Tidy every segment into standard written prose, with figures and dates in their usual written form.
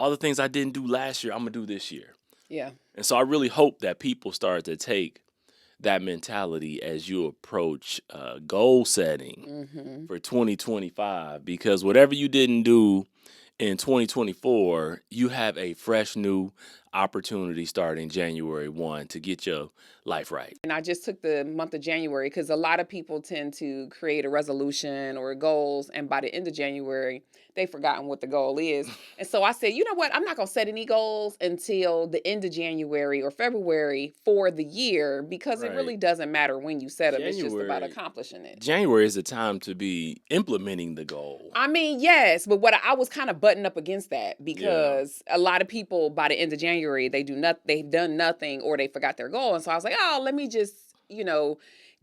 all the things I didn't do last year, I'm going to do this year. Yeah. And so I really hope that people start to take that mentality as you approach goal setting for 2025, because whatever you didn't do in 2024, you have a fresh new opportunity starting January 1 to get your life right. And I just took the month of January because a lot of people tend to create a resolution or goals, and by the end of January, they've forgotten what the goal is. And so I said, you know what? I'm not going to set any goals until the end of January or February for the year, because it really doesn't matter when you set them. It's just about accomplishing it. January is the time to be implementing the goal. I mean, yes, but what I was kind of butting up against that, because a lot of people by the end of January, they've done nothing, or they forgot their goal. And so I was like, oh, let me just,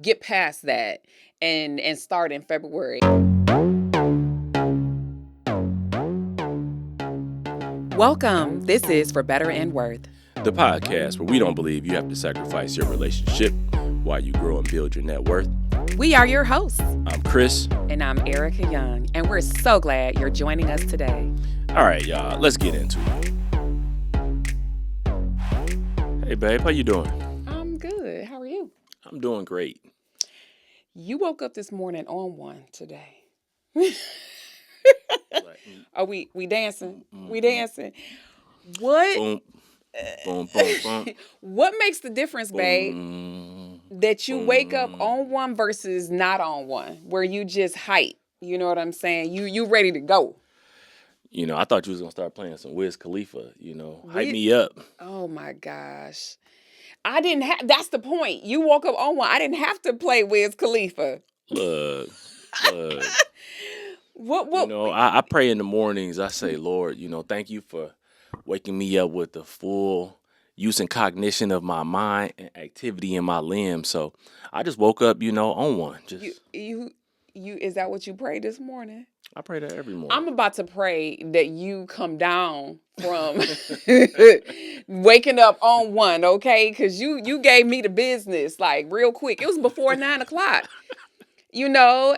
get past that and start in February. Welcome. This is For Better and Worth, the podcast where we don't believe you have to sacrifice your relationship while you grow and build your net worth. We are your hosts. I'm Chris. And I'm Ericka Young, and we're so glad you're joining us today. All right, y'all, let's get into it. Hey, babe, how you doing? I'm good. How are you? I'm doing great. You woke up this morning on one today. Are we dancing? We dancing. What? Boom, boom, boom, boom. What makes the difference, babe, that you wake up on one versus not on one, where you just hype? You know what I'm saying? You ready to go. I thought you was gonna start playing some Wiz Khalifa. Hype me up. Oh my gosh, I didn't have. That's the point. You woke up on one. I didn't have to play Wiz Khalifa. Look. What? I pray in the mornings. I say, Lord, thank you for waking me up with the full use and cognition of my mind and activity in my limbs. So I just woke up, on one. Just you is that what you prayed this morning? I pray that every morning. I'm about to pray that you come down from waking up on one, okay? Because you gave me the business like real quick. It was before 9:00.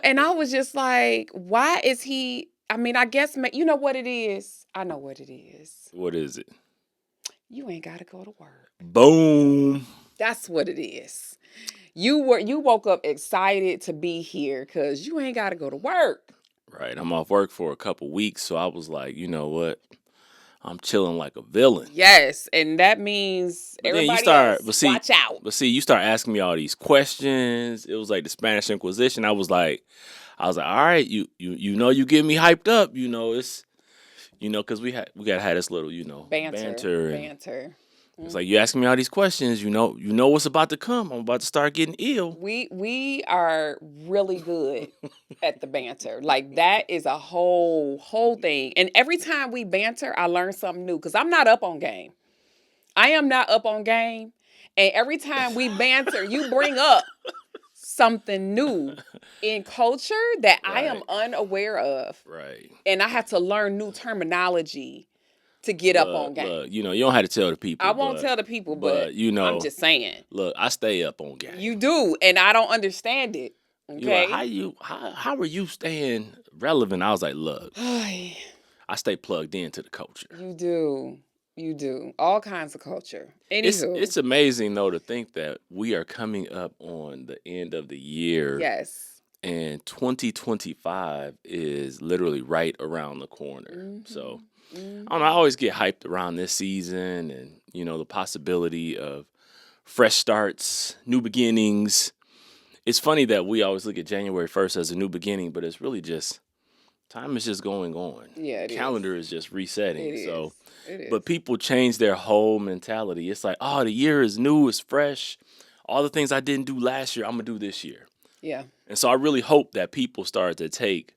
And I was just like, why is he? I mean, I guess, you know what it is? I know what it is. What is it? You ain't got to go to work. Boom. That's what it is. You woke up excited to be here because you ain't got to go to work. Right. I'm off work for a couple weeks, so I was like, you know what? I'm chilling like a villain. Yes, and that means everybody else, watch out. But see, you start asking me all these questions. It was like the Spanish Inquisition. I was like, all right, you get me hyped up. It's, because we gotta have this little, banter. It's like you asking me all these questions. You know what's about to come. I'm about to start getting ill. We are really good at the banter. Like, that is a whole thing. And every time we banter, I learn something new, because I'm not up on game. I am not up on game. And every time we banter, you bring up something new in culture that I am unaware of. Right. And I have to learn new terminology to get up on game. Look, you don't have to tell the people. I won't tell the people, but I'm just saying. Look, I stay up on game. You do, and I don't understand it. Okay. How are you staying relevant? I was like, look, I stay plugged into the culture. You do. All kinds of culture. Anywho. It's amazing, though, to think that we are coming up on the end of the year. Yes. And 2025 is literally right around the corner. So I always get hyped around this season and, the possibility of fresh starts, new beginnings. It's funny that we always look at January 1st as a new beginning, but it's really just, time is just going on. Yeah, Calendar is just resetting. It is. But people change their whole mentality. It's like, oh, the year is new, it's fresh. All the things I didn't do last year, I'm going to do this year. Yeah. And so I really hope that people start to take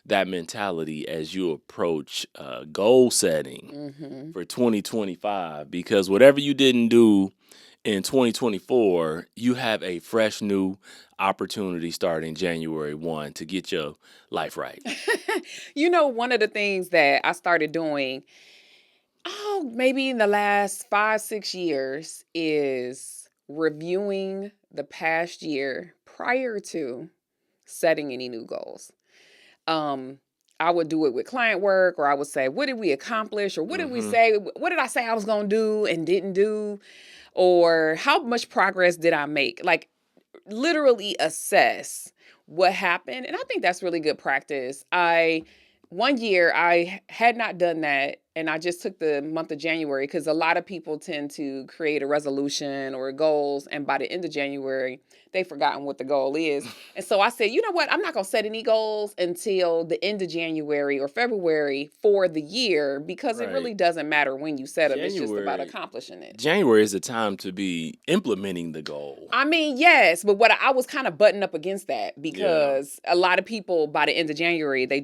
that mentality as you approach goal setting for 2025, because whatever you didn't do in 2024, you have a fresh new opportunity starting January 1 to get your life right. One of the things that I started doing, maybe in the last 5-6 years, is reviewing the past year prior to setting any new goals. I would do it with client work, or I would say, what did we accomplish? Or what did we Mm-hmm. say? What did I say I was going to do and didn't do? Or how much progress did I make? Like, literally assess what happened. And I think that's really good practice. One year I had not done that, and I just took the month of January, because a lot of people tend to create a resolution or goals, and by the end of January they've forgotten what the goal is. And so I said, you know what, I'm not going to set any goals until the end of January or February for the year, because it Right. really doesn't matter when you set them. It's just about January. accomplishing it. January is the time to be implementing the goal. I mean, yes, but what I was kind of butting up against that, Yeah. because a lot of people by the end of January, they've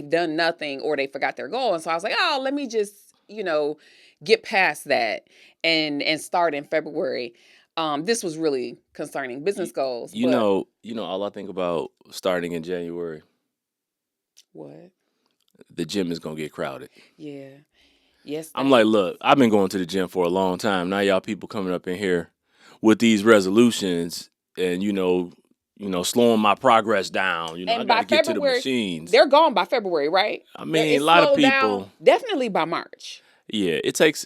done nothing, or they forgot their goal. And so I was like, oh, let me just, get past that and start in February. This was really concerning business goals, You but know, all I think about starting in January, what? the gym is gonna get crowded. Yeah. Yes, I'm like, thanks. look, I've been going to the gym for a long time. Now y'all people coming up in here with these resolutions and slowing my progress down. I And got by to get to the February, machines. they're gone by February, right? I mean, a It's lot of slowed down people, definitely by March. yeah, it takes,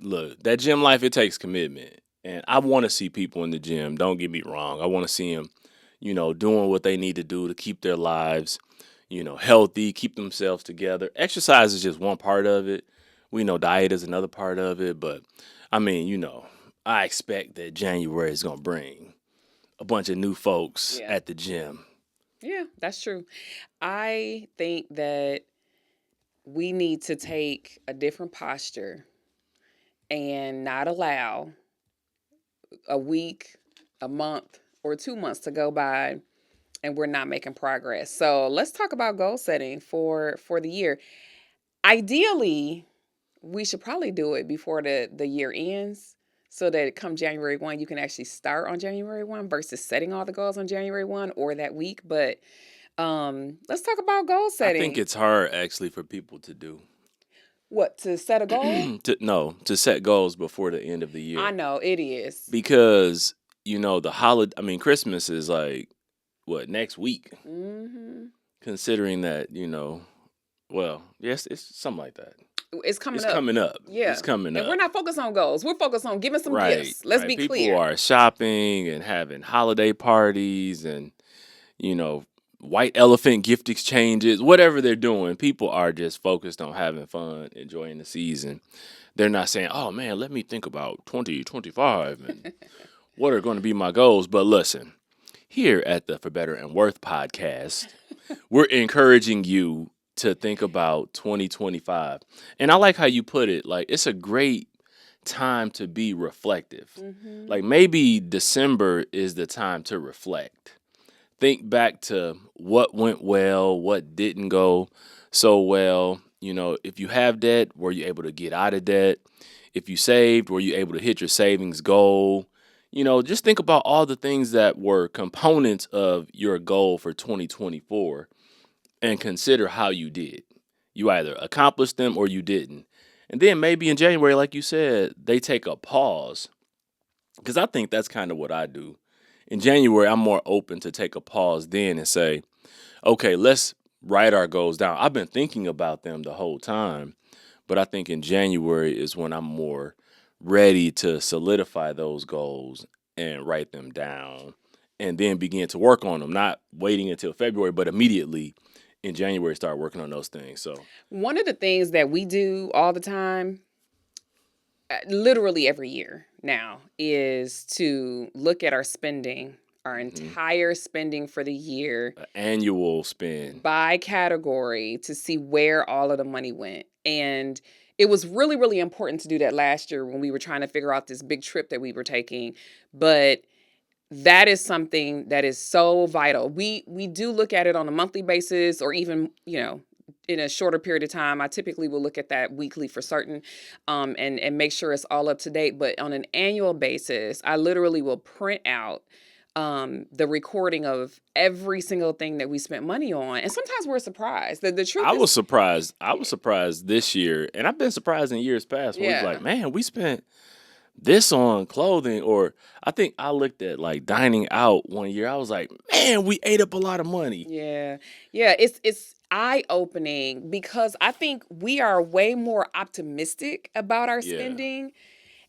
look, that gym life, it takes commitment. And I want to see people in the gym. Don't get me wrong. I want to see them, doing what they need to do to keep their lives, healthy, keep themselves together. Exercise is just one part of it. We know diet is another part of it. But I mean, I expect that January is going to bring a bunch of new folks Yeah. at the gym. Yeah, that's true. I think that we need to take a different posture and not allow a week, a month, or 2 months to go by and we're not making progress. So let's talk about goal setting for the year. Ideally, we should probably do it before the year ends, so that come January 1, you can actually start on January 1 versus setting all the goals on January 1 or that week. But let's talk about goal I think setting. it's hard actually for people to do. What, to set a goal? To set goals before the end of the I year. know it is. Because, the holiday, I mean, Christmas is like, what, next week? Hmm. Considering that, well, yes, it's something like that. It's coming It's up. coming up. Yeah. It's coming And up. we're not focused on goals. We're focused on giving some Right, gifts. Let's right. be People clear. are shopping and having holiday parties and, you know, white elephant gift exchanges, whatever they're doing. People are just focused on having fun, enjoying the season. They're not saying, oh man, let me think about 2025 and what are going to be my goals. But listen, here at the For Better and Worth podcast, we're encouraging you to think about 2025. And I like how you put it. Like, it's a great time to be reflective. Hmm. Like, maybe December is the time to reflect. Think back to what went well, what didn't go so well. If you have debt, were you able to get out of debt? If you saved, were you able to hit your savings goal? Just think about all the things that were components of your goal for 2024 and consider how you did. You either accomplished them or you didn't. And then maybe in January, like you said, they take a pause. Because I think that's kind of what I do. In January, I'm more open to take a pause then and say, okay, let's write our goals down. I've been thinking about them the whole time, but I think in January is when I'm more ready to solidify those goals and write them down and then begin to work on them, not waiting until February, but immediately in January start working on those things. So One of the things that we do all the time, literally every year now, is to look at our spending, our entire spending for the year, an annual spend. by category, to see where all of the money went. And it was really, really important to do that last year when we were trying to figure out this big trip that we were taking. But that is something that is so vital. We do look at it on a monthly basis, or even, in a shorter period of time. I typically will look at that weekly for certain, and make sure it's all up to date. But on an annual basis, I literally will print out the recording of every single thing that we spent money on. And sometimes we're surprised. The truth I is, was surprised. I was surprised this year, and I've been surprised in years past where we be yeah. like, man, we spent this on clothing. Or I think I looked at like dining out one year. I was like, man, we ate up a lot of money. Yeah. Yeah, it's eye-opening because I think we are way more optimistic about our Yeah. spending.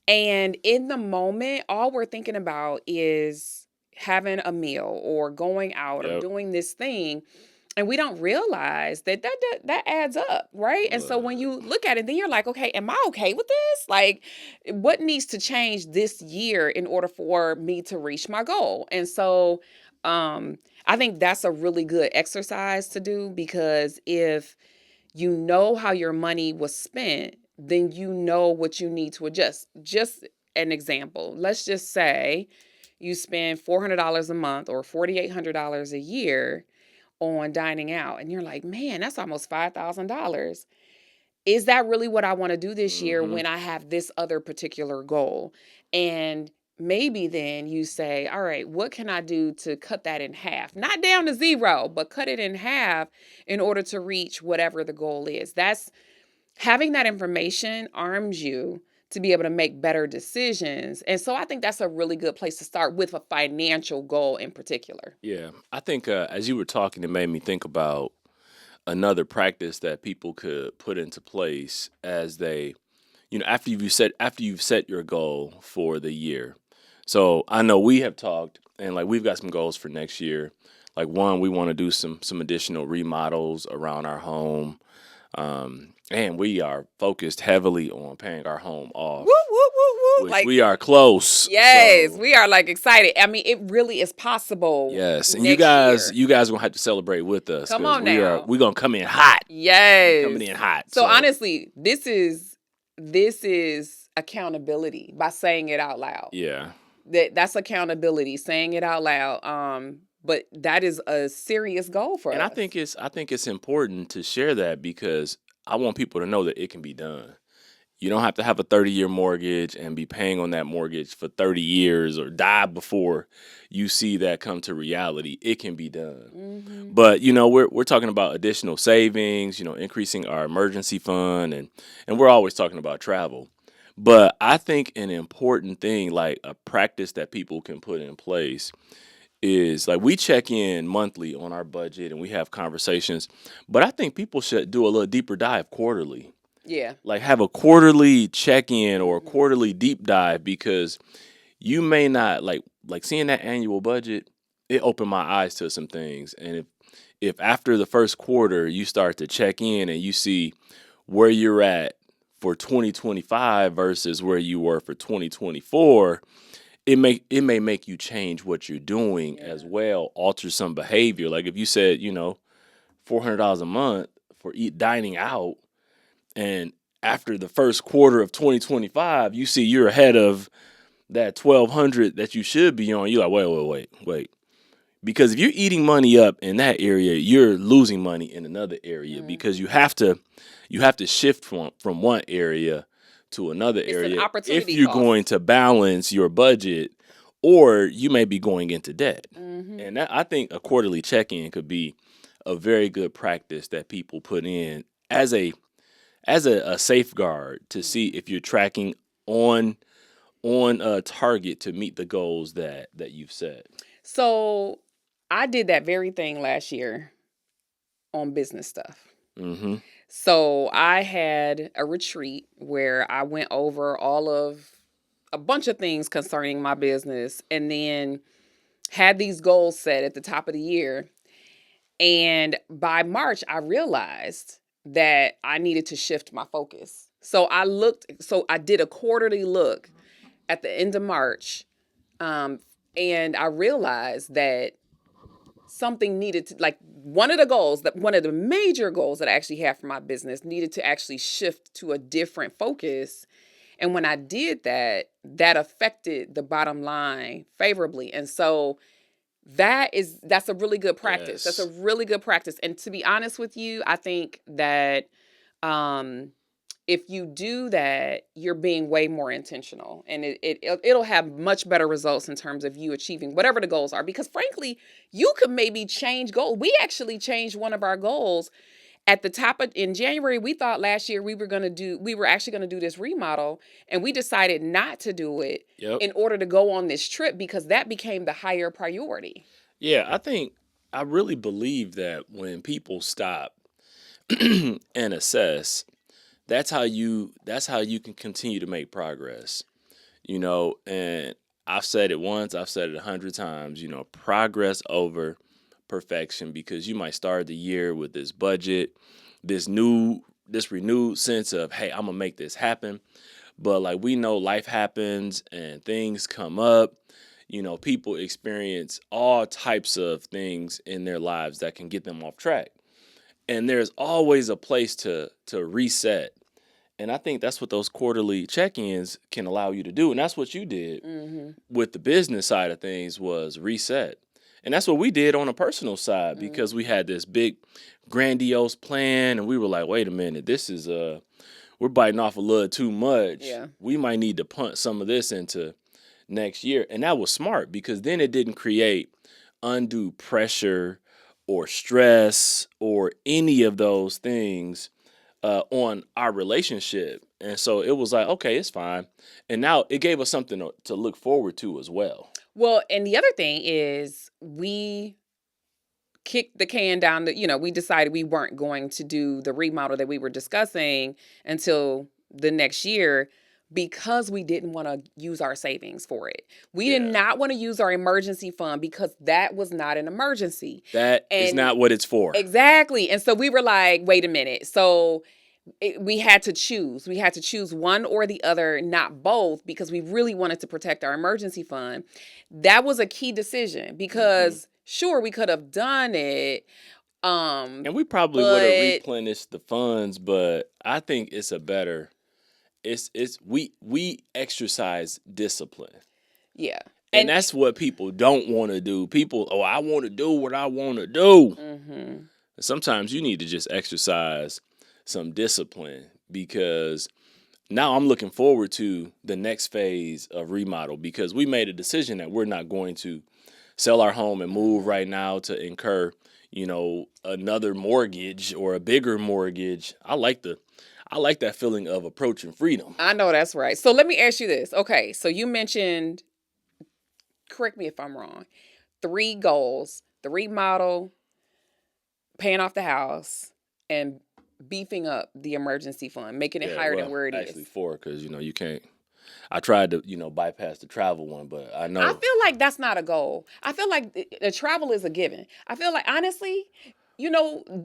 And in the moment, all we're thinking about is having a meal or going out or Yep. doing this thing. And we don't realize that adds up, right? And so when you look at it, then you're like, okay, am I okay with this? Like, what needs to change this year in order for me to reach my goal? And so I think that's a really good exercise to do, because if you know how your money was spent, then you know what you need to adjust. Just an example. Let's just say you spend $400 a month or $4,800 a year on dining out, and you're like, man, that's almost $5,000. Is that really what I want to do this year Mm-hmm. when I have this other particular goal? And maybe then you say, all right, what can I do to cut that in half? Not down to zero, but cut it in half in order to reach whatever the goal is. That's having that information arms you to be able to make better decisions. And so I think that's a really good place to start with a financial goal in particular. Yeah. I think as you were talking, it made me think about another practice that people could put into place as they, after you've set your goal for the year. So I know we have talked, and like we've got some goals for next year. Like one, we want to do some additional remodels around our home. And we are focused heavily on paying our home Woo, off, woo, woo, woo. which Like, we are close. yes, So we are like excited. I mean, it really is possible yes, and you next guys, year. you guys gonna have to celebrate with us Come because on now. we're gonna come in hot. We Yes. coming in hot. So So honestly, this is accountability by saying it out loud. yeah, That's accountability, saying it out loud. But that is a serious goal for and us. I think it's important to share that because I want people to know that it can be done. You don't have to have a 30-year mortgage and be paying on that mortgage for 30 years or die before you see that come to reality. It can be done. Mm-hmm. But, we're talking about additional savings, increasing our emergency fund, and we're always talking about travel. But I think an important thing, like a practice that people can put in place, is like we check in monthly on our budget and we have conversations, but I think people should do a little deeper dive quarterly. Yeah. Like have a quarterly check-in or a Mhm. quarterly deep dive because you may not like seeing that annual budget, it opened my eyes to some things. And if after the first quarter you start to check in and you see where you're at for 2025 versus where you were for 2024, it may make you change what you're doing as Yeah. well, alter some behavior. Like if you said, $400 a month for dining out, and after the first quarter of 2025, you see you're ahead of that 1200 that you should be on. You're like, wait. Because if you're eating money up in that area, you're losing money in another area because Mhm. you have to shift from one area to another It's an area if opportunity you're going cost. to balance your budget, or you may be going into debt. Mm-hmm. And I think a quarterly check-in could be a very good practice that people put in as a safeguard to see if you're tracking on a target to meet the goals that you've set. So I did that very thing last year on business stuff. Mm-hmm. So I had a retreat where I went over all of a bunch of things concerning my business, and then had these goals set at the top of the year. And by March, I realized that I needed to shift my focus. So I did a quarterly look at the end of March. Um, and I realized that something needed to, like, one of the major goals that I actually have for my business needed to actually shift to a different focus. And when I did that, that affected the bottom line favorably. And so that's a really good practice. That's a Yes. really good practice. And to be honest with you, I think that um if you do that, you're being way more intentional, and it'll have much better results in terms of you achieving whatever the goals are. Because frankly, you could maybe change goal. We actually changed one of our goals at the top of in January. We thought last year we were actually gonna do this remodel, and we decided not to do it Yep. in order to go on this trip because that became the higher priority. Yeah, I really believe that when people stop and assess, that's how you can continue to make progress. And I've said it once, I've said it 100 times, progress over perfection, because you might start the year with this budget, this renewed sense of, hey, I'm gonna make this happen. But like, we know life happens and things come up. People experience all types of things in their lives that can get them off track. And there's always a place to reset. And I think that's what those quarterly check-ins can allow you to do. And that's what you did with the business side of things, was reset. And that's what we did on a personal side, because we had this big grandiose plan, and we were like, wait a minute, this is we're biting off a little too much. Yeah. We might need to punt some of this into next year. And that was smart, because then it didn't create undue pressure or stress or any of those things on our relationship. And so it was like, okay, it's fine. And now it gave us something to look forward to as well. Well, and the other thing is, we kicked the can down we decided we weren't going to do the remodel that we were discussing until the next year, because we didn't want to use our savings for it. We did not want to use our emergency fund, because that was not an emergency. That is not what it's for. Exactly. And so we were like, wait a minute. So we had to choose. We had to choose one or the other, not both, because we really wanted to protect our emergency fund. That was a key decision, because sure, we could have done it. And we probably would have replenished the funds, but I think it's a better, we exercise discipline. Yeah. And that's what people don't want to do. People, I want to do what I want to do. Sometimes you need to just exercise some discipline, because now I'm looking forward to the next phase of remodel, because we made a decision that we're not going to sell our home and move right now to incur, another mortgage or a bigger mortgage. I like that feeling of approaching freedom. I know that's right. So let me ask you this. Okay, so you mentioned, correct me if I'm wrong, 3 goals: the remodel, paying off the house, and beefing up the emergency fund, making it higher than where it is. Actually 4, because you can't. I tried to bypass the travel one, but I know. I feel like that's not a goal. I feel like the travel is a given. I feel like, honestly,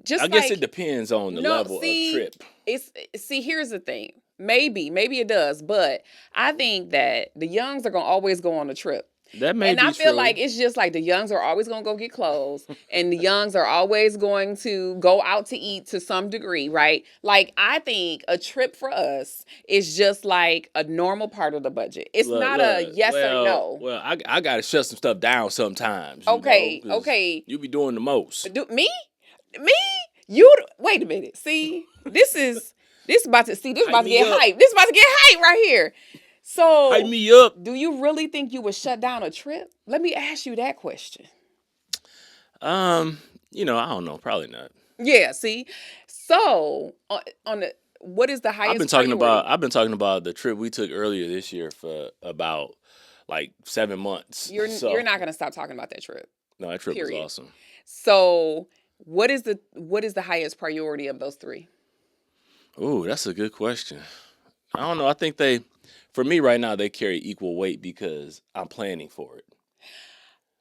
just I guess it depends on the level of trip. Here's the thing. Maybe it does, but I think that the youngs are gonna always go on a trip. That may be true. And I feel like it's just like the youngs are always going to go get clothes, and the youngs are always going to go out to eat to some degree, right? Like, I think a trip for us is just like a normal part of the budget. It's not a yes or no. Well, I got to shut some stuff down sometimes. Okay. You be doing the most. Me? Wait a minute. See, this is about to get hype. This is about to get hype right here. So, hype me up. Do you really think you would shut down a trip? Let me ask you that question. I don't know. Probably not. Yeah. See, so what is the highest? I've been talking about the trip we took earlier this year for about like 7 months. You're not gonna stop talking about that trip. No, that trip was awesome. So, what is the highest priority of those 3? Oh, that's a good question. I don't know. I think for me right now, they carry equal weight because I'm planning for it.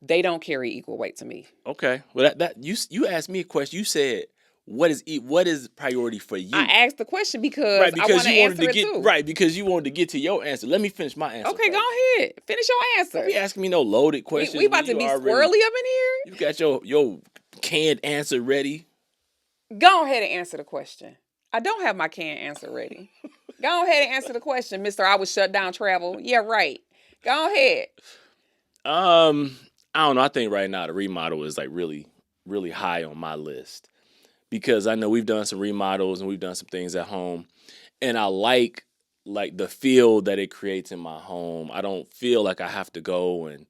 They don't carry equal weight to me. Okay. Well, that you asked me a question. You said, what is priority for you? I asked the question because I want to answer it too. Right, because you wanted to get to your answer. Let me finish my answer. Okay, go ahead. Finish your answer. Don't be asking me no loaded questions. We about to be squirrely up in here? You got your canned answer ready? Go ahead and answer the question. I don't have my canned answer ready. Go ahead and answer the question, Mr. I would shut down travel. Yeah, right. Go ahead. I don't know. I think right now the remodel is like really, really high on my list, because I know we've done some remodels and we've done some things at home, and I like the feel that it creates in my home. I don't feel like I have to go and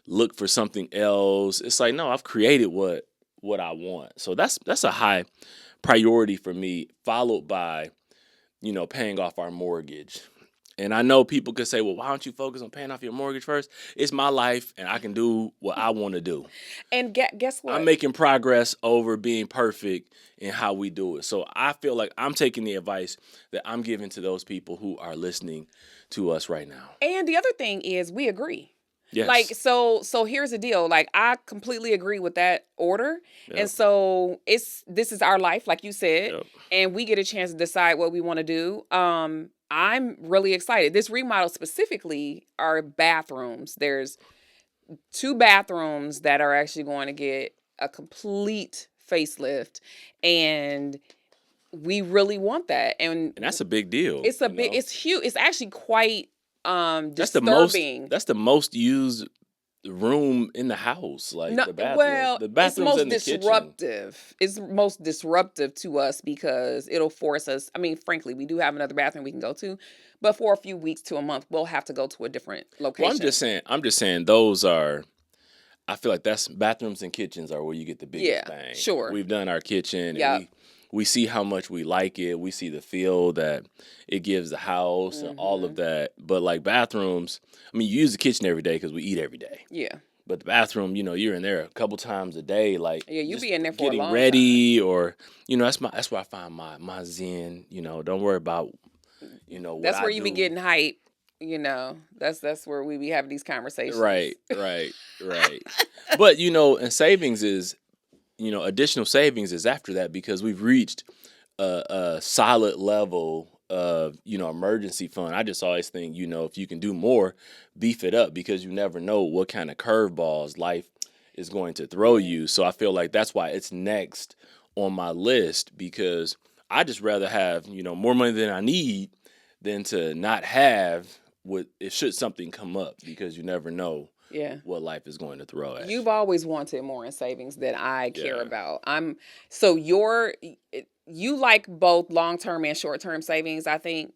look for something else. It's like, no, I've created what I want. So that's a high priority for me, followed by paying off our mortgage. And I know people could say, well, why don't you focus on paying off your mortgage first? It's my life, and I can do what I want to do. And guess what? I'm making progress over being perfect in how we do it. So I feel like I'm taking the advice that I'm giving to those people who are listening to us right now. And the other thing is we agree. Yes. Like, so here's the deal. Like, I completely agree with that order. Yep. And so this is our life, like you said, Yep. and we get a chance to decide what we want to do. I'm really excited. This remodel specifically are bathrooms. There's 2 bathrooms that are actually going to get a complete facelift, and we really want that. And that's a big deal. It's a big, it's huge. It's actually quite disturbing. That's the most used room in the house, like the bathroom. Well, the bathrooms it's most in the disruptive. Kitchen. It's most disruptive to us because it'll force us. I mean, frankly, we do have another bathroom we can go to, but for a few weeks to a month, we'll have to go to a different location. Well, I'm just saying those are. I feel like that's bathrooms and kitchens are where you get the biggest bang. Sure. We've done our kitchen, and we see how much we like it. We see the feel that it gives the house and all of that. But like bathrooms, I mean, you use the kitchen every day because we eat every day. Yeah. But the bathroom, you're in there a couple times a day, like you be in there for getting a long ready, time. Or that's where I find my zen. Don't worry about what that's where I you do. be getting hype. That's where we be having these conversations. Right. But and savings is, additional savings is after that because we've reached a solid level of emergency fund. I just always think if you can do more, beef it up because you never know what kind of curveballs life is going to throw you. So I feel like that's why it's next on my list, because I just rather have more money than I need than to not have should something come up, because you never know what life is going to throw at you. You've always wanted more in savings than I care about. You like both long-term and short-term savings, I think.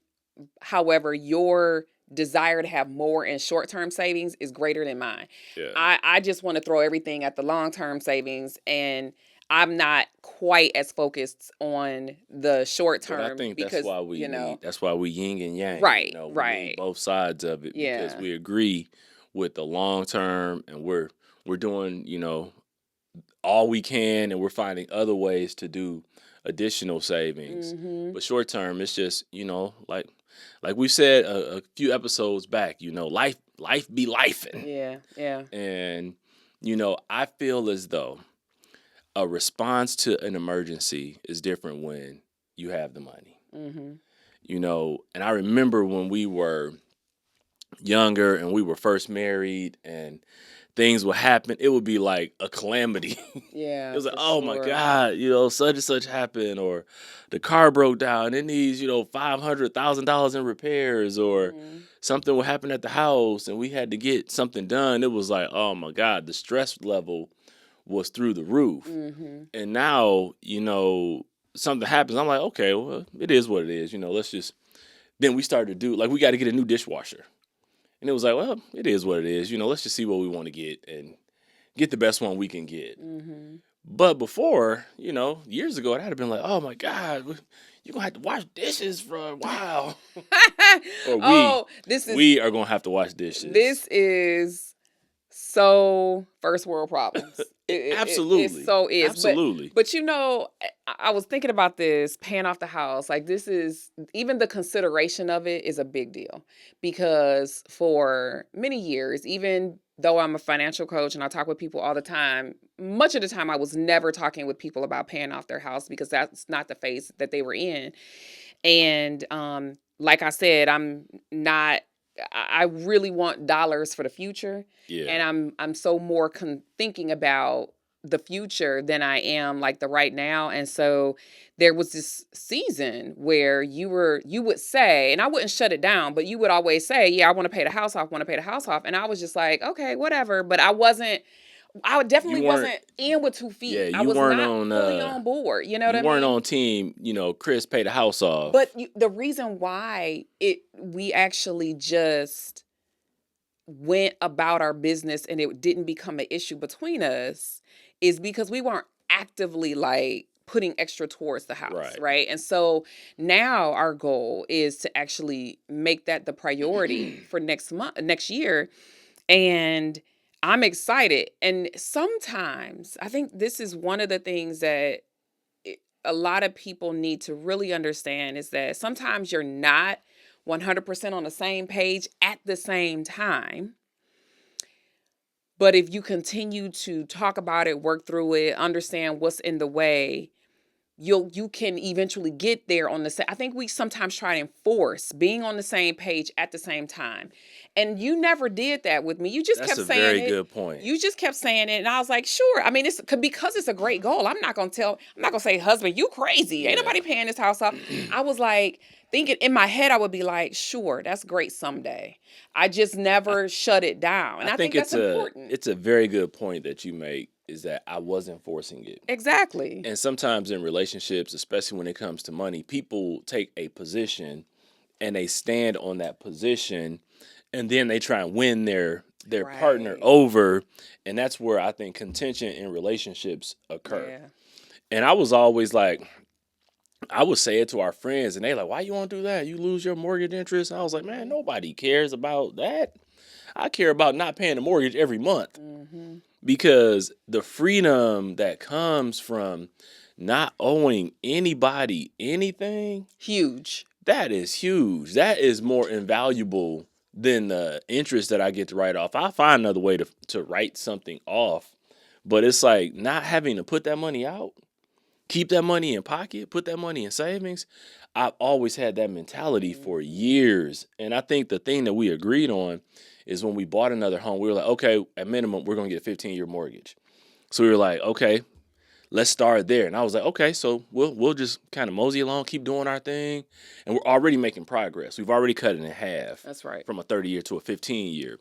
However, your desire to have more in short-term savings is greater than mine. Yeah. I just want to throw everything at the long-term savings, and I'm not quite as focused on the short term. But I think because, that's why that's why we yin and yang. Right, we need both sides of it, because we agree with the long term, and we're doing all we can, and we're finding other ways to do additional savings. But short term, it's just like we said a few episodes back, life be lifing. Yeah. And I feel as though a response to an emergency is different when you have the money. And I remember when we were younger and we were first married and things would happen, it would be like a calamity. Yeah. It was like, oh my God, such and such happened, or the car broke down, it needs, $500,000 in repairs, or something would happen at the house and we had to get something done. It was like, oh my God, the stress level was through the roof. And now, something happens, I'm like, okay, well, it is what it is. Let's just, then we started to do, like, we got to get a new dishwasher. And it was like, well, it is what it is. Let's just see what we want to get and get the best one we can get. But before, years ago, it had been like, oh my God, you're going to have to wash dishes for a while. Or we are going to have to wash dishes. This is so first world problems. Absolutely. It so is. Absolutely. But I was thinking about this, paying off the house. Like, this is, even the consideration of it is a big deal, because for many years, even though I'm a financial coach and I talk with people all the time, much of the time I was never talking with people about paying off their house, because that's not the phase that they were in. And like I said, I really want dollars for the future. Yeah. And I'm so more thinking about the future than I am like the right now. And so there was this season where you would say, and I wouldn't shut it down, but you would always say, yeah, I want to pay the house off, And I was just like, okay, whatever. But I definitely wasn't in with 2 feet. Yeah, I was not fully on board. You know what I mean? You weren't on team, Chris pay the house off. But the reason why we actually just went about our business and it didn't become an issue between us is because we weren't actively like putting extra towards the house, Right. right? And so now our goal is to actually make that the priority for next year. And I'm excited. And sometimes I think this is one of the things that a lot of people need to really understand is that sometimes you're not 100% on the same page at the same time. But if you continue to talk about it, work through it, understand what's in the way, you can eventually get there on the same. I think we sometimes try to enforce being on the same page at the same time. And you never did that with me. You just That's kept a saying very it. good point. You just kept saying it. And I was like, sure. I mean, it's because it's a great goal. I'm not going to say, husband, you crazy. Ain't Yeah. nobody paying this house off. I was like, thinking in my head, I would be like, sure, that's great someday. I just never shut it down. And I think that's important. It's a very good point that you make, is that I wasn't forcing it. Exactly. And sometimes in relationships, especially when it comes to money, people take a position and they stand on that position, and then they try and win their partner Right. over, and that's where I think contention in relationships occur. Yeah. And I was always like, I would say it to our friends, and they like, why you want to do that? You lose your mortgage interest. I was like, man, nobody cares about that. I care about not paying the mortgage every month. Mm-hmm. Because the freedom that comes from not owing anybody anything, Huge. that is huge. That is more invaluable than the interest that I get to write off. I'll find another way to write something off. But it's like not having to put that money out, keep that money in pocket, put that money in savings. I've always had that mentality for years. And I think the thing that we agreed on is when we bought another home, we were like, okay, at minimum, we're going to get a 15-year mortgage. So we were like, okay, let's start there. And I was like, okay, so we'll just kind of mosey along, keep doing our thing. And we're already making progress. We've already cut it in half. That's right. From a 30-year to a 15-year.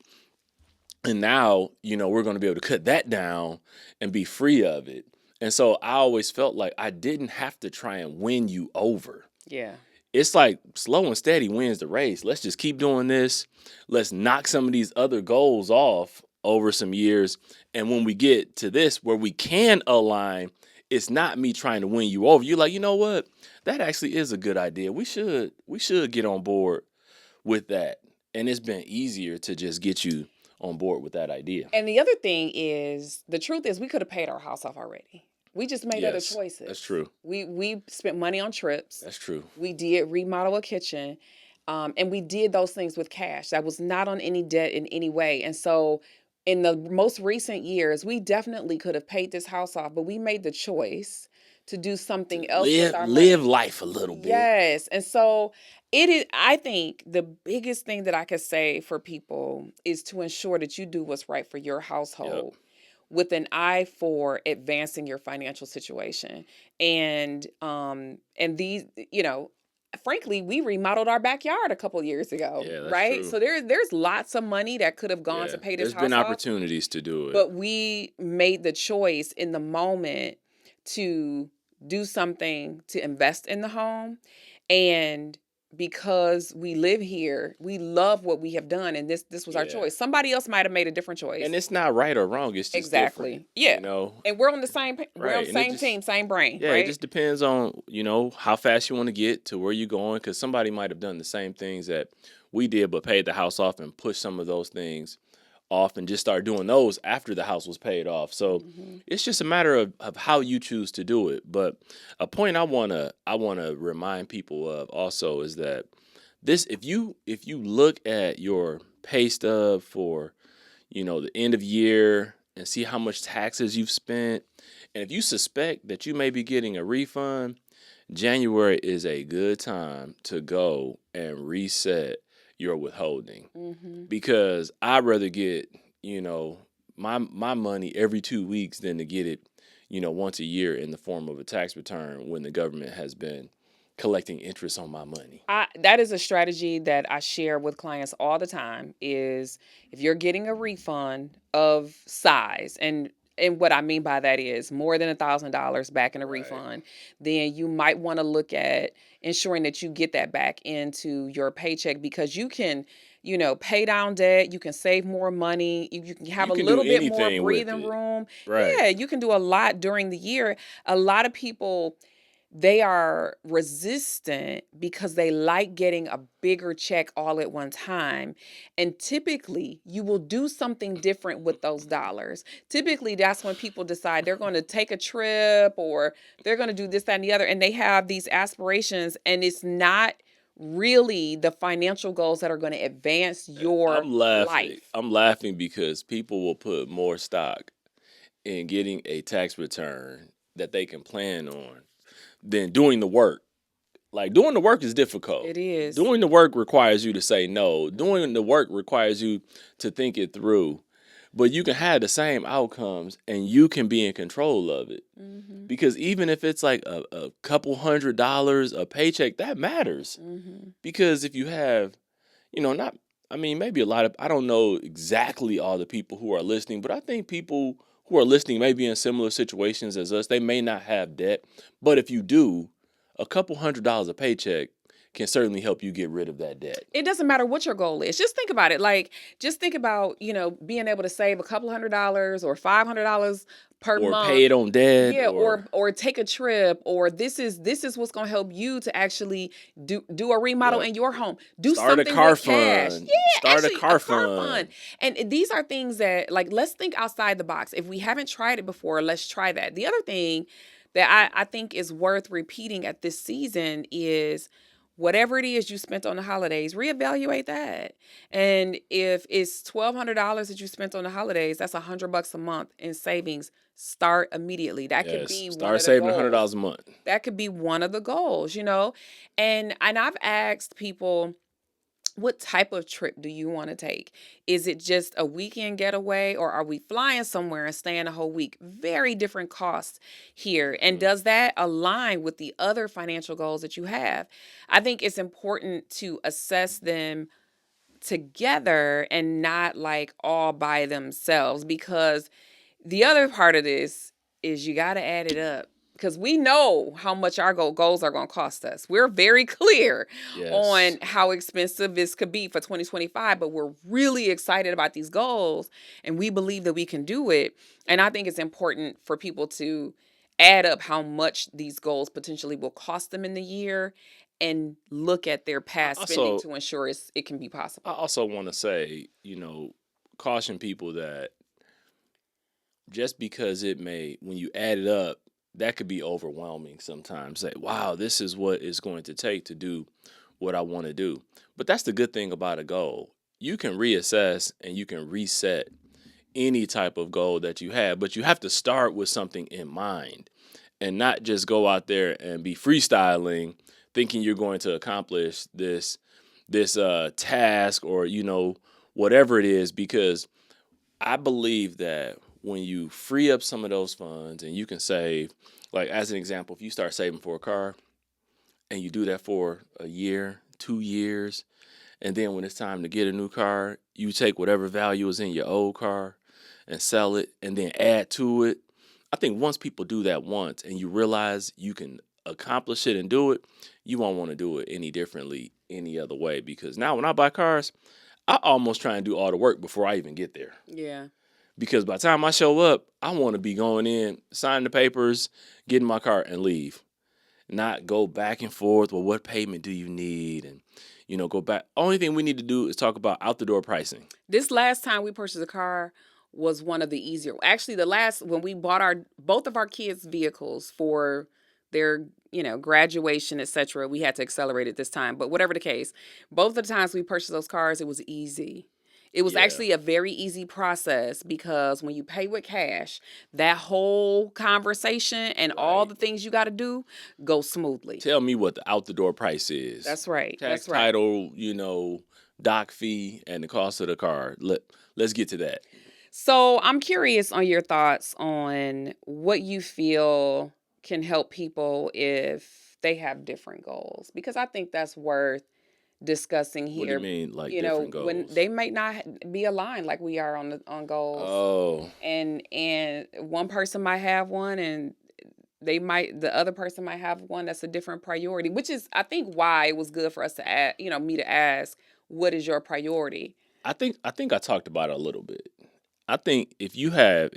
And now, we're going to be able to cut that down and be free of it. And so I always felt like I didn't have to try and win you over. Yeah. It's like slow and steady wins the race. Let's just keep doing this. Let's knock some of these other goals off over some years. And when we get to this where we can align, it's not me trying to win you over. You're like, you know what? That actually is a good idea. We should get on board with that. And it's been easier to just get you on board with that idea. And the other thing is, the truth is, we could have paid our house off already. We just made other Yes, choices. that's true. We spent money on trips. That's true. We did remodel a kitchen, and we did those things with cash. That was not on any debt in any way. And so, in the most recent years, we definitely could have paid this house off, but we made the choice to do something else with our money. Live life a little bit. Yes. And so it is, I think the biggest thing that I could say for people is to ensure that you do what's right for your household with an eye for advancing your financial situation. And these, frankly, we remodeled our backyard a couple years ago, Yeah, that's right? true. So there's lots of money that could have gone to pay this house There's been off, opportunities to do it. but we made the choice in the moment to do something to invest in the home. And because we live here, we love what we have done, and this was our choice. Somebody else might have made a different choice. And it's not right or wrong. It's just exactly different, yeah. And we're on the same we're on the same team, same brain. Yeah, right? It just depends on how fast you want to get to where you're going, because somebody might have done the same things that we did, but paid the house off and pushed some of those things off and just start doing those after the house was paid off. So it's just a matter of how you choose to do it. But a point I wanna remind people of also is that if you look at your pay stub for the end of year and see how much taxes you've spent, and if you suspect that you may be getting a refund, January is a good time to go and reset your withholding, because I'd rather get my money every 2 weeks than to get it once a year in the form of a tax return when the government has been collecting interest on my money. That is a strategy that I share with clients all the time. Is if you're getting a refund of size, and what I mean by that is more than $1,000 back in a refund, then you might want to look at ensuring that you get that back into your paycheck, because you can pay down debt. You can save more money. You can have You a can do little bit more anything with breathing it. room. Right. Yeah, you can do a lot during the year. A lot of people, they are resistant because they like getting a bigger check all at one time. And typically, you will do something different with those dollars. Typically, that's when people decide they're going to take a trip or they're going to do this, that, and the other. And they have these aspirations, and it's not really the financial goals that are going to advance your I'm laughing. life. I'm laughing because people will put more stock in getting a tax return that they can plan on than doing the work. Like doing the work is difficult. It is. Doing the work requires you to say no. Doing the work requires you to think it through. But you can have the same outcomes and you can be in control of it. Mm-hmm. Because even if it's like a couple $100 a paycheck, that matters. Mm-hmm. Because if you have, not, I mean, maybe a lot of, I don't know exactly all the people who are listening, but I think people who are listening may be in similar situations as us. They may not have debt, but if you do, a couple $100 a paycheck can certainly help you get rid of that debt. It doesn't matter what your goal is. Just think about it. Like, just think about, being able to save a couple $100 or $500 per Or month. pay it on debt, Yeah, or or take a trip, or this is what's gonna help you to actually do a remodel yep. in your home. Do Start a something car with cash. fund. Yeah, Start a actually a car car fund. fund. And these are things that, like, let's think outside the box. If we haven't tried it before, let's try that. The other thing that I think is worth repeating at this season is whatever it is you spent on the holidays, reevaluate that. And if it's $1,200 that you spent on the holidays, that's $100 a month in savings. Start immediately. That could Yes. be one Start of the saving goals. $100 a month. That could be one of the goals, And I've asked people, what type of trip do you want to take? Is it just a weekend getaway, or are we flying somewhere and staying a whole week? Very different costs here. And does that align with the other financial goals that you have? I think it's important to assess them together and not like all by themselves, because the other part of this is you got to add it up, because we know how much our goals are going to cost us. We're very clear Yes. on how expensive this could be for 2025, but we're really excited about these goals and we believe that we can do it. And I think it's important for people to add up how much these goals potentially will cost them in the year and look at their I past spending also to ensure it can be I possible. also want to say, caution people that just because it may, when you add it up, that could be overwhelming sometimes. Like, wow, this is what it's going to take to do what I want to do. But that's the good thing about a goal. You can reassess and you can reset any type of goal that you have, but you have to start with something in mind and not just go out there and be freestyling thinking you're going to accomplish this task, or whatever it is, because I believe that when you free up some of those funds and you can save, like as an example, if you start saving for a car and you do that for a year, 2 years, and then when it's time to get a new car, you take whatever value is in your old car and sell it and then add to it. I think once people do that once and you realize you can accomplish it and do it, you won't want to do it any differently any other way. Because now when I buy cars, I almost try and do all the work before I even get there. Yeah. Because by the time I show up, I want to be going in, signing the papers, getting my car, and leave. Not go back and forth. Well, what payment do you need? And, go back. Only thing we need to do is talk about out the door pricing. This last time we purchased a car was one of the easier. Actually, the last when we bought our both of our kids' vehicles for their, graduation, etc., we had to accelerate it this time. But whatever the case, both of the times we purchased those cars, it was easy. It was Yeah. actually a very easy process, because when you pay with cash, that whole conversation and all Right. the things you got to do go smoothly. Tell me what the out the door price is. That's right. Tax, That's right. title, doc fee, and the cost of the car. Let's get to that. So I'm curious on your thoughts on what you feel can help people if they have different goals, because I think that's worth discussing What do you here. mean, like different When goals? they might not be aligned like we are on goals, Oh, and one person might have one, and the other person might have one that's a different priority, which is, I think, why it was good for us to ask, me to ask, what is your priority? I think I talked about it a little bit. I think if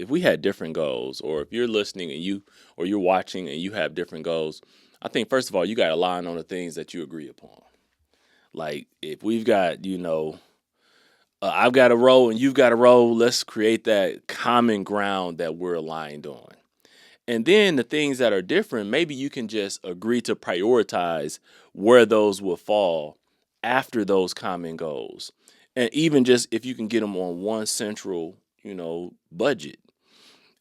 we had different goals, or if you're listening and you're watching and you have different goals, I think first of all you got to align on the things that you agree upon. Like if we've got I've got a role and you've got a role, let's create that common ground that we're aligned on. And then the things that are different, maybe you can just agree to prioritize where those will fall after those common goals. And even just if you can get them on one central, budget.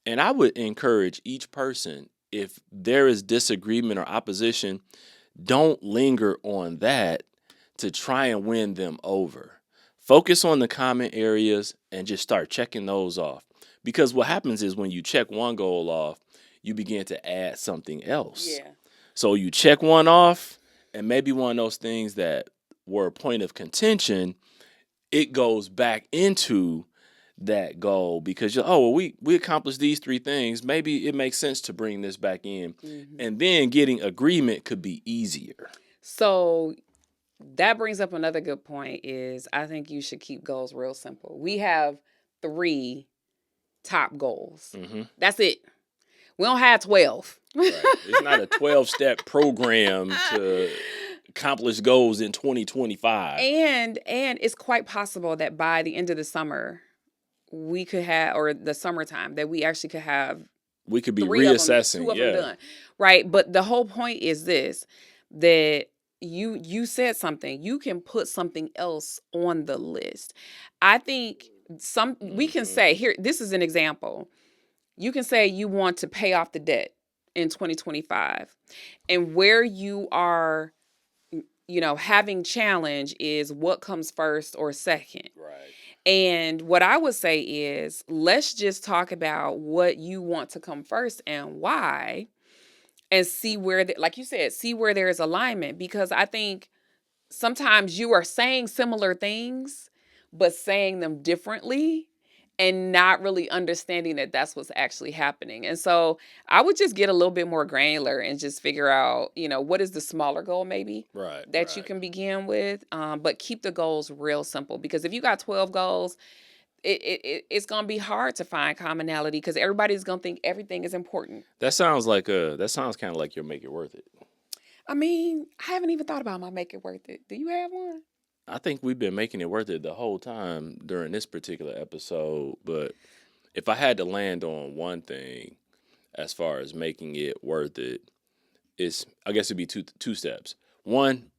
And I would encourage each person, if there is disagreement or opposition, don't linger on that to try and win them over. Focus on the common areas and just start checking those off. Because what happens is when you check one goal off, you begin to add something else. Yeah. So you check one off, and maybe one of those things that were a point of contention, it goes back into that goal because we accomplished these three things. Maybe it makes sense to bring this back in, and then getting agreement could be easier. So that brings up another good point is I think you should keep goals real simple. We have 3 top goals. That's it. We don't have 12. Right. It's not a 12-step program to accomplish goals in 2025. And it's quite possible that by the end of the summer, we could have, or the summertime, that we actually could have. We could be reassessing. 2 of them done. Right. But the whole point is this, that you said something. You can put something else on the list. I think we can say, here, this is an example. You can say you want to pay off the debt in 2025. And where you are, having challenge is what comes first or second. Right. And what I would say is, let's just talk about what you want to come first and why, and see where, like you said, see where there is alignment. Because I think sometimes you are saying similar things, but saying them differently and not really understanding that that's what's actually happening. And so I would just get a little bit more granular and just figure out, what is the smaller goal maybe that you can begin with, but keep the goals real simple. Because if you got 12 goals, it's going to be hard to find commonality because everybody's going to think everything is important. That sounds kind of like your make it worth it. I mean, I haven't even thought about my make it worth it. Do you have one? I think we've been making it worth it the whole time during this particular episode. But if I had to land on one thing as far as making it worth it, I guess it'd be two steps. 1,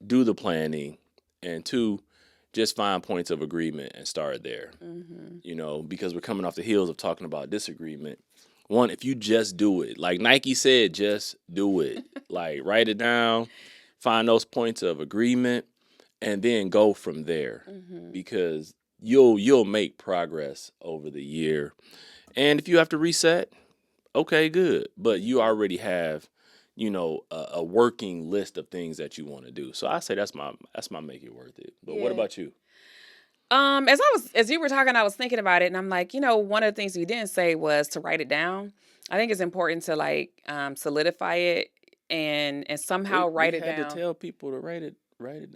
do the planning, and 2, just find points of agreement and start there. Because we're coming off the heels of talking about disagreement. 1, if you just do it, like Nike said, just do it. Like write it down, find those points of agreement, and then go from there. Because you'll make progress over the year. And if you have to reset, okay, good. But you already have, a working list of things that you want to do. So I say that's my make it worth it. But what about you? As you were talking, I was thinking about it, and I'm like, one of the things you didn't say was to write it down. I think it's important to solidify it and somehow write it down. We had to tell people to write it.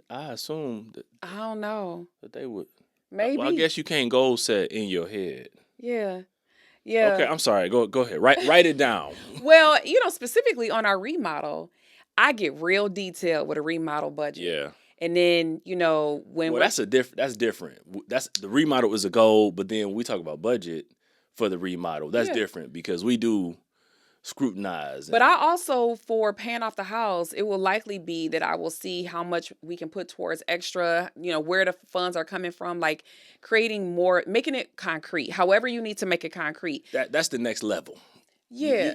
I assume that. I don't know that they would. Maybe. Well, I guess you can't goal set in your head. Yeah. Okay, I'm sorry. Go ahead. Write it down. Well, specifically on our remodel, I get real detailed with a remodel budget. Yeah. And then, that's different. That's the remodel is a goal, but then we talk about budget for the remodel. That's different because we do scrutinize. But I also, for paying off the house, it will likely be that I will see how much we can put towards extra, where the funds are coming from, like creating more, making it concrete, however you need to make it concrete. That's the next level. Yeah.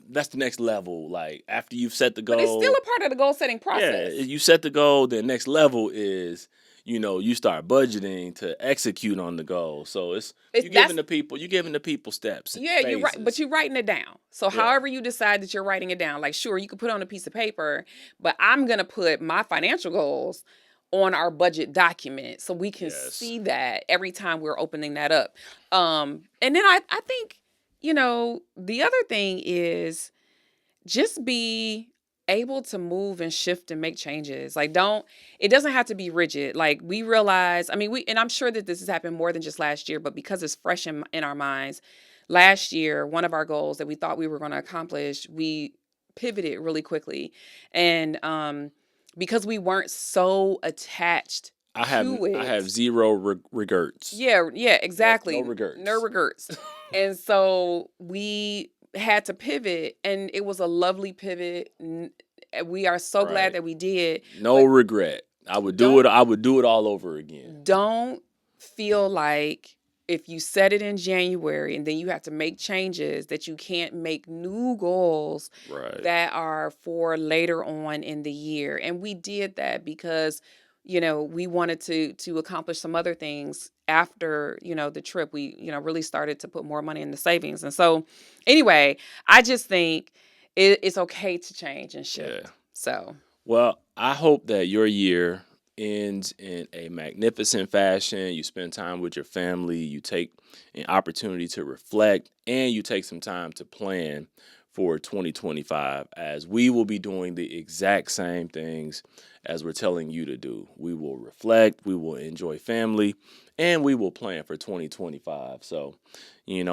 That's the next level. Like after you've set the goal. But it's still a part of the goal setting process. Yeah, you set the goal, the next level is, you start budgeting to execute on the goal. So you're giving the people steps. Yeah, phases. You're right, but you're writing it down. So however you decide that you're writing it down, like sure, you could put it on a piece of paper, but I'm going to put my financial goals on our budget document so we can see that every time we're opening that up. And then I think, the other thing is just be able to move and shift and make changes. Like, it doesn't have to be rigid. Like, we realize, I mean, and I'm sure that this has happened more than just last year, but because it's fresh in our minds, last year, one of our goals that we thought we were going to accomplish, we pivoted really quickly. And because we weren't so attached to it. I have zero regrets. Yeah, exactly. No regrets. No regrets. And so we had to pivot, and it was a lovely pivot. We are so glad that we did. No regret. I would do it. I would do it all over again. Don't feel like if you set it in January and then you have to make changes, that you can't make new goals that are for later on in the year. And we did that because, we wanted to accomplish some other things after, the trip. We, really started to put more money in the savings. And so anyway, I just think it's okay to change and shift. Yeah. So, well, I hope that your year ends in a magnificent fashion. You spend time with your family, you take an opportunity to reflect, and you take some time to plan for 2025, as we will be doing the exact same things as we're telling you to do. We will reflect, we will enjoy family, and we will plan for 2025. So,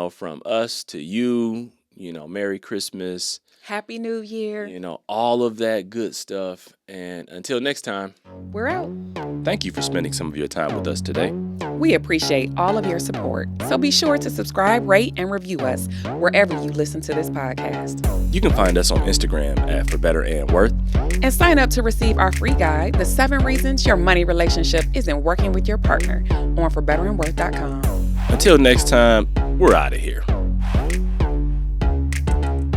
from us to you, Merry Christmas. Happy New Year. All of that good stuff. And until next time, we're out. Thank you for spending some of your time with us today. We appreciate all of your support. So be sure to subscribe, rate, and review us wherever you listen to this podcast. You can find us on Instagram at For Better and Worth. And sign up to receive our free guide, The 7 Reasons Your Money Relationship Isn't Working with Your Partner, on ForBetterandWorth.com. Until next time, we're out of here.